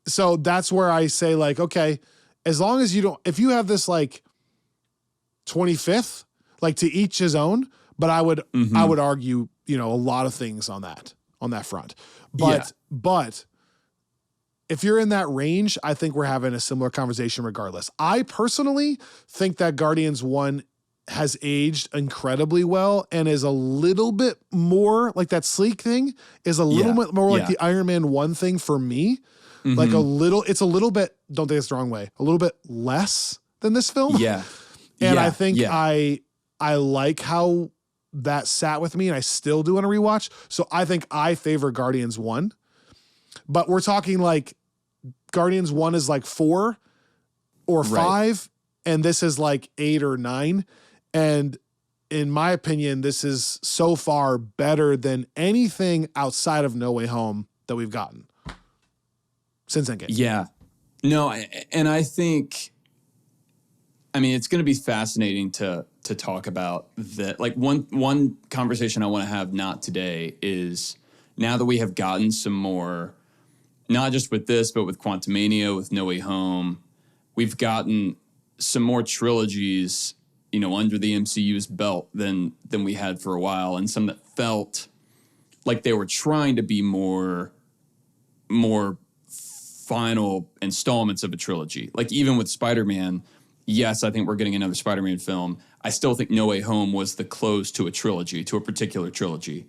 So that's where I say, like, okay, as long as you don't, if you have this like 25th, like to each his own, but I would argue, a lot of things on that front. But if you're in that range, I think we're having a similar conversation regardless. I personally think that Guardians 1 has aged incredibly well and is a little bit more like that sleek thing is a little bit more like the Iron Man 1 thing for me. Like it's a little bit, don't take this the wrong way, a little bit less than this film. Yeah. And I think I like how that sat with me and I still do want to rewatch. So I think I favor Guardians 1, but we're talking like Guardians 1 is like 4 or 5, and this is like 8 or 9. And in my opinion, this is so far better than anything outside of No Way Home that we've gotten since Endgame. Yeah. No, and I think, I mean, it's going to be fascinating to talk about that. Like one conversation I want to have not today is now that we have gotten some more, not just with this, but with Quantumania, with No Way Home, we've gotten some more trilogies, under the MCU's belt than we had for a while, and some that felt like they were trying to be more final installments of a trilogy. Like even with Spider-Man, yes, I think we're getting another Spider-Man film. I still think No Way Home was the close to a trilogy, to a particular trilogy.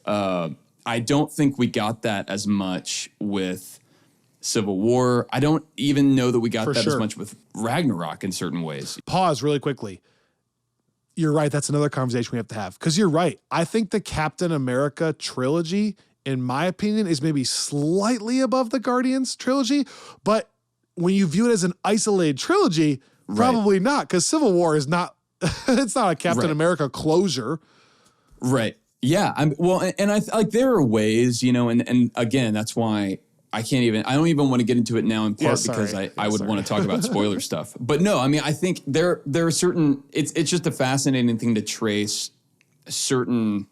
I don't think we got that as much with Civil War. I don't even know that we got that as much with Ragnarok in certain ways. Pause really quickly. You're right. That's another conversation we have to have. Because you're right. I think the Captain America trilogy, in my opinion, is maybe slightly above the Guardians trilogy. But when you view it as an isolated trilogy, probably not. Because Civil War is not, it's not a Captain America closure. Right. Yeah. And I like there are ways, and again, that's why I don't even want to get into it now in part because I would want to talk about spoiler stuff. But no, I mean, I think there are certain, it's just a fascinating thing to trace certain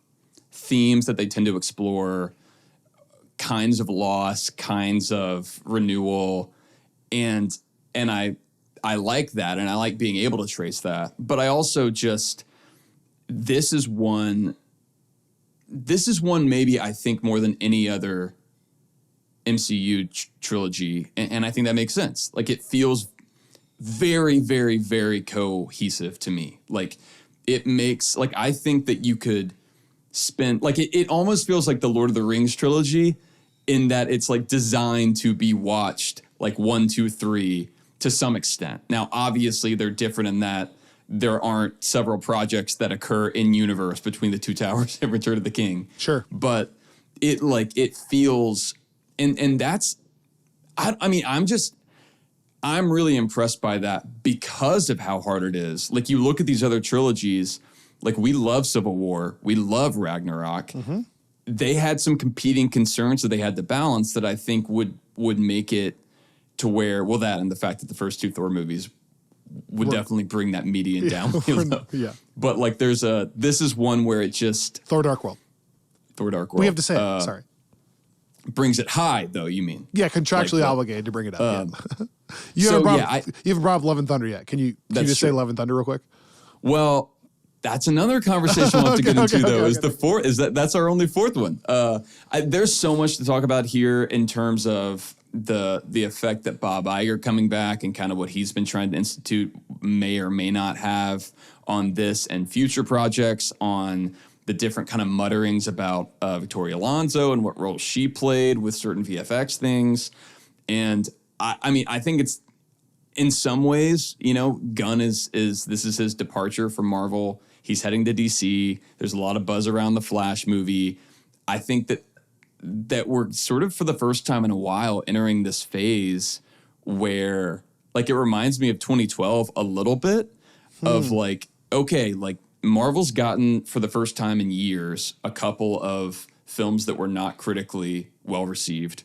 themes that they tend to explore, kinds of loss, kinds of renewal. And I like that. And I like being able to trace that. But I also this is one maybe I think more than any other MCU trilogy, and I think that makes sense. Like it feels very, very, very cohesive to me. Like it makes, like I think that you could spend, like it almost feels like the Lord of the Rings trilogy in that it's like designed to be watched like 1, 2, 3 to some extent. Now, obviously they're different in that there aren't several projects that occur in universe between the Two Towers and Return of the King. Sure. But it feels, and that's, I mean, I'm really impressed by that because of how hard it is. Like you look at these other trilogies, like we love Civil War, we love Ragnarok. Mm-hmm. They had some competing concerns that they had to balance that I think would make it to where, well, that and the fact that the first 2 Thor movies would definitely bring that median down. Yeah. But like this is one where it just... Thor Dark World. We have to say it. Sorry. Brings it high, though, you mean? Yeah, contractually obligated to bring it up. You haven't brought up Love and Thunder yet. Can you just say Love and Thunder real quick? Well, that's another conversation we'll have to get into, though. Is the fourth? That's our only fourth one? There's so much to talk about here in terms of the effect that Bob Iger coming back and kind of what he's been trying to institute may or may not have on this and future projects, on the different kind of mutterings about Victoria Alonso and what role she played with certain VFX things. And I mean, I think it's in some ways, Gunn this is his departure from Marvel. He's heading to DC. There's a lot of buzz around the Flash movie. I think that we're sort of for the first time in a while entering this phase where like it reminds me of 2012 a little bit of like, okay, like Marvel's gotten for the first time in years a couple of films that were not critically well received.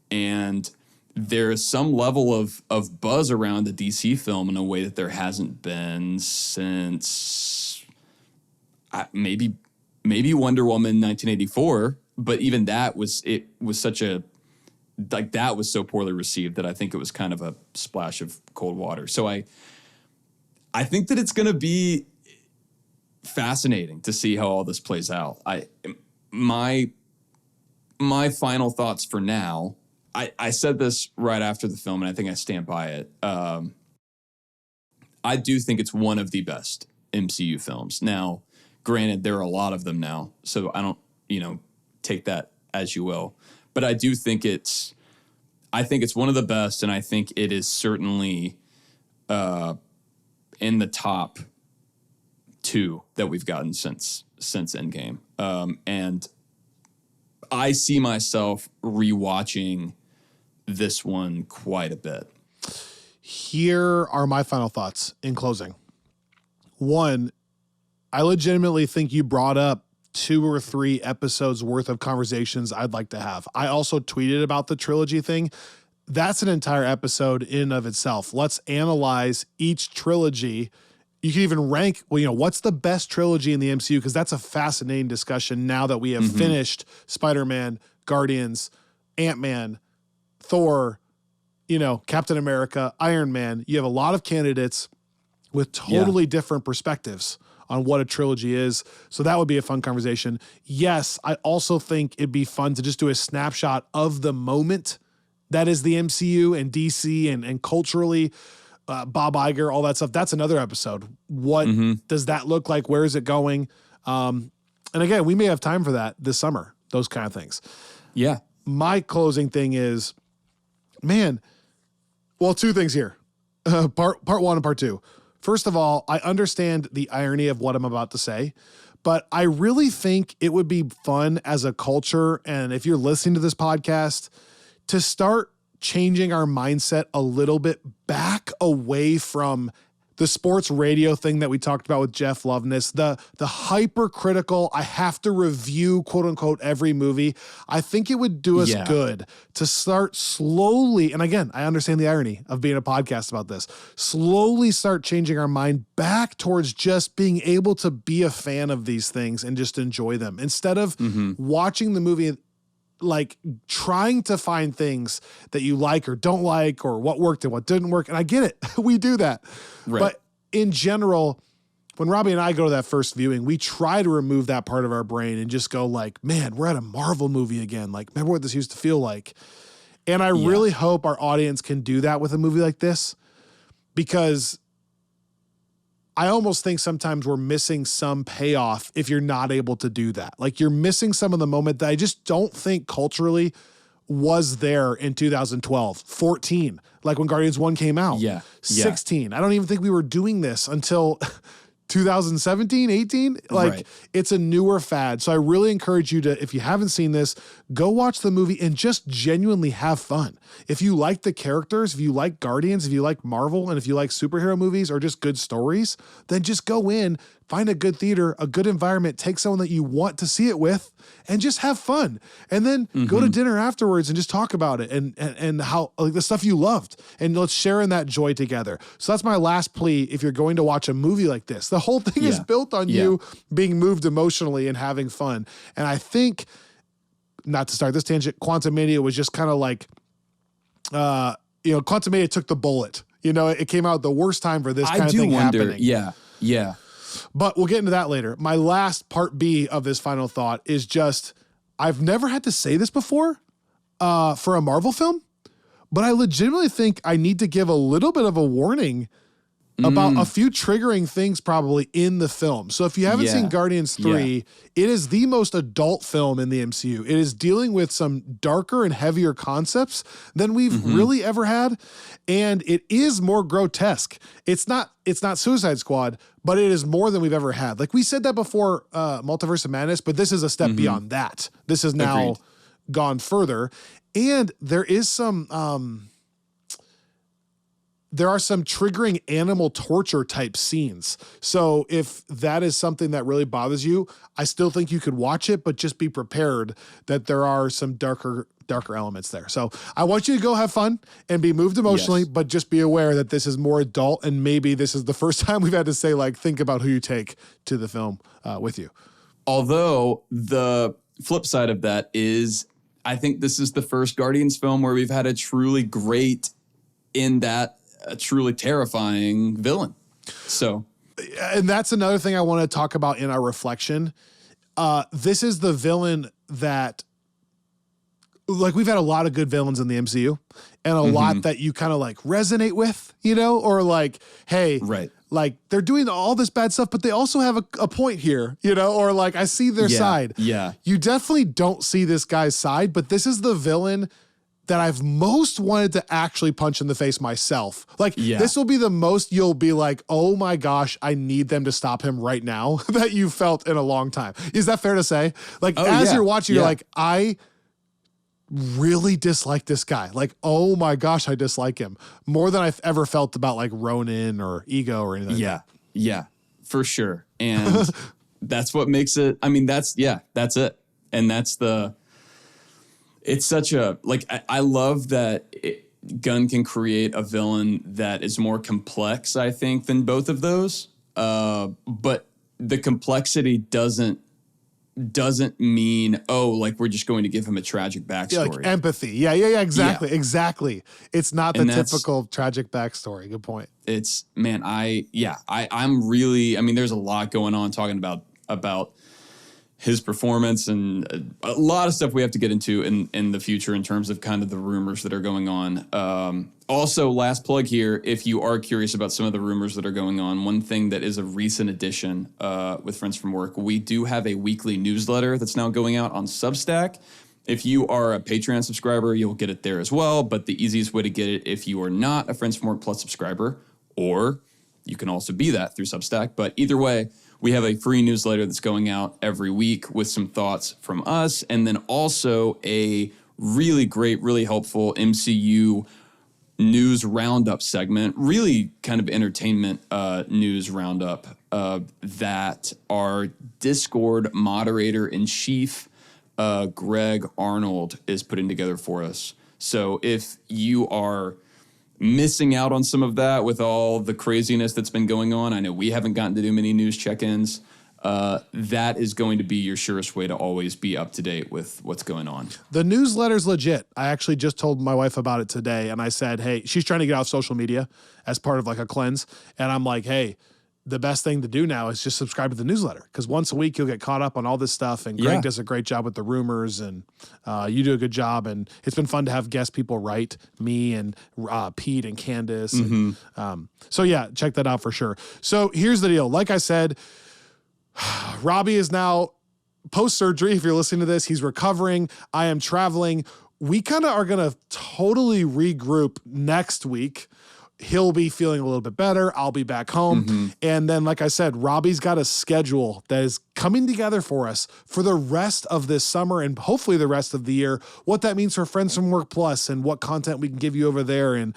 And there is some level of buzz around the DC film in a way that there hasn't been since maybe Wonder Woman 1984. But even that was such a, like that was so poorly received that I think it was kind of a splash of cold water. So I think that it's going to be fascinating to see how all this plays out. My final thoughts for now, I said this right after the film, and I think I stand by it. I do think it's one of the best MCU films. Now, granted, there are a lot of them now, so I don't, take that as you will. But I do think it's one of the best, and I think it is certainly in the top 2 that we've gotten since Endgame. And I see myself rewatching this one quite a bit. Here are my final thoughts in closing. One, I legitimately think you brought up 2 or 3 episodes worth of conversations I'd like to have. I also tweeted about the trilogy thing. That's an entire episode in and of itself. Let's analyze each trilogy. You can even rank, what's the best trilogy in the MCU? Because that's a fascinating discussion now that we have finished Spider-Man, Guardians, Ant-Man, Thor, Captain America, Iron Man. You have a lot of candidates with totally different perspectives on what a trilogy is. So that would be a fun conversation. Yes, I also think it'd be fun to just do a snapshot of the moment that is the MCU and DC and culturally, Bob Iger, all that stuff. That's another episode. What does that look like? Where is it going? And again, we may have time for that this summer, those kind of things. Yeah. My closing thing is, 2 things here. Part 1 and part 2. First of all, I understand the irony of what I'm about to say, but I really think it would be fun as a culture, and if you're listening to this podcast, to start changing our mindset a little bit back away from the sports radio thing that we talked about with Jeff Loveness, the hypercritical, I have to review, quote unquote, every movie. I think it would do us good to start slowly, and again, I understand the irony of being a podcast about this, slowly start changing our mind back towards just being able to be a fan of these things and just enjoy them. Instead of watching the movie, like trying to find things that you like or don't like, or what worked and what didn't work. And I get it. We do that. Right. But in general, when Robbie and I go to that first viewing, we try to remove that part of our brain and just go like, man, we're at a Marvel movie again. Like, remember what this used to feel like? And I really hope our audience can do that with a movie like this, because I almost think sometimes we're missing some payoff if you're not able to do that. Like, you're missing some of the moment that I just don't think culturally was there in 2012, 14, like when Guardians 1 came out. 16. I don't even think we were doing this until 2017, 18. Like, it's a newer fad. So I really encourage you to, if you haven't seen this, go watch the movie and just genuinely have fun. If you like the characters, if you like Guardians, if you like Marvel, and if you like superhero movies or just good stories, then just go in, find a good theater, a good environment, take someone that you want to see it with, and just have fun. And then go to dinner afterwards and just talk about it and how, like, the stuff you loved, and let's share in that joy together. So that's my last plea. If you're going to watch a movie like this, the whole thing is built on you being moved emotionally and having fun. And I think, not to start this tangent, Quantumania was just kind of like, Quantumania took the bullet. It came out at the worst time for this kind of thing happening. Yeah. But we'll get into that later. My last part B of this final thought is just, I've never had to say this before for a Marvel film, but I legitimately think I need to give a little bit of a warning about a few triggering things probably in the film. So if you haven't seen Guardians 3, it is the most adult film in the MCU. It is dealing with some darker and heavier concepts than we've really ever had. And it is more grotesque. It's not Suicide Squad, but it is more than we've ever had. Like we said that before Multiverse of Madness, but this is a step beyond that. This has now gone further. And there is some... there are some triggering animal torture type scenes. So if that is something that really bothers you, I still think you could watch it, but just be prepared that there are some darker elements there. So I want you to go have fun and be moved emotionally, but just be aware that this is more adult, and maybe this is the first time we've had to say, like, think about who you take to the film with you. Although the flip side of that is, I think this is the first Guardians film where we've had a truly great, a truly terrifying villain. So, and that's another thing I want to talk about in our reflection. This is the villain that, like, we've had a lot of good villains in the MCU, and a lot that you kind of like resonate with, or like, hey, like they're doing all this bad stuff, but they also have a point here, or like I see their side. Yeah. You definitely don't see this guy's side, but this is the villain that I've most wanted to actually punch in the face myself. Like, this will be the most you'll be like, oh my gosh, I need them to stop him right now, that you felt in a long time. Is that fair to say? Like, you're watching, you're like, I really dislike this guy. Like, oh my gosh, I dislike him more than I've ever felt about like Ronin or Ego or anything. Yeah. Yeah, for sure. And that's what makes it. I mean, that's it. And it's such a, like, I love that Gunn can create a villain that is more complex, I think, than both of those. But the complexity doesn't mean, like we're just going to give him a tragic backstory. Yeah, like empathy. Exactly. It's not the typical tragic backstory. Good point. It's, man, I'm really, I mean, there's a lot going on talking about his performance and a lot of stuff we have to get into in the future in terms of kind of the rumors that are going on. Also, last plug here, if you are curious about some of the rumors that are going on, one thing that is a recent addition with Friends from Work, we do have a weekly newsletter that's now going out on Substack. If you are a Patreon subscriber, you'll get it there as well. But the easiest way to get it, if you are not a Friends from Work Plus subscriber, or you can also be that through Substack. But either way, we have a free newsletter that's going out every week with some thoughts from us. And then also a really great, really helpful MCU news roundup segment, really kind of entertainment news roundup that our Discord moderator in chief, Greg Arnold, is putting together for us. So if you are missing out on some of that with all the craziness that's been going on, I know we haven't gotten to do many news check-ins. That is going to be your surest way to always be up to date with what's going on. The newsletter's legit. I actually just told my wife about it today, and I said, hey, she's trying to get off social media as part of like a cleanse. And I'm like, hey, the best thing to do now is just subscribe to the newsletter, because once a week you'll get caught up on all this stuff. And Greg does a great job with the rumors, and you do a good job. And it's been fun to have guest people write, me and Pete and Candace. And, so yeah, check that out for sure. So here's the deal. Like I said, Robbie is now post-surgery. If you're listening to this, he's recovering. I am traveling. We kind of are going to totally regroup next week. He'll be feeling a little bit better. I'll be back home. And then, like I said, Robbie's got a schedule that is coming together for us for the rest of this summer and hopefully the rest of the year. What that means for Friends from Work Plus and what content we can give you over there, and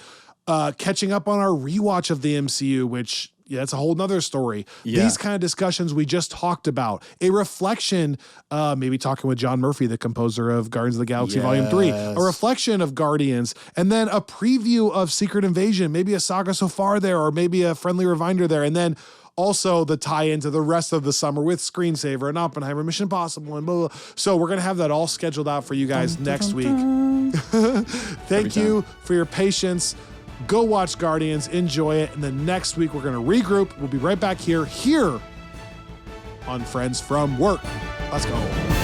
catching up on our rewatch of the MCU, which... yeah, it's a whole nother story. Yeah. These kind of discussions we just talked about. A reflection, maybe talking with John Murphy, the composer of Guardians of the Galaxy Volume 3. A reflection of Guardians. And then a preview of Secret Invasion. Maybe a Saga So Far there, or maybe a friendly reminder there. And then also the tie into the rest of the summer with Screensaver and Oppenheimer, Mission Impossible, and blah, blah. So we're going to have that all scheduled out for you guys next week. Thank you for your patience. Go watch Guardians, enjoy it, and then next week we're going to regroup. We'll be right back here on Friends from Work. Let's go.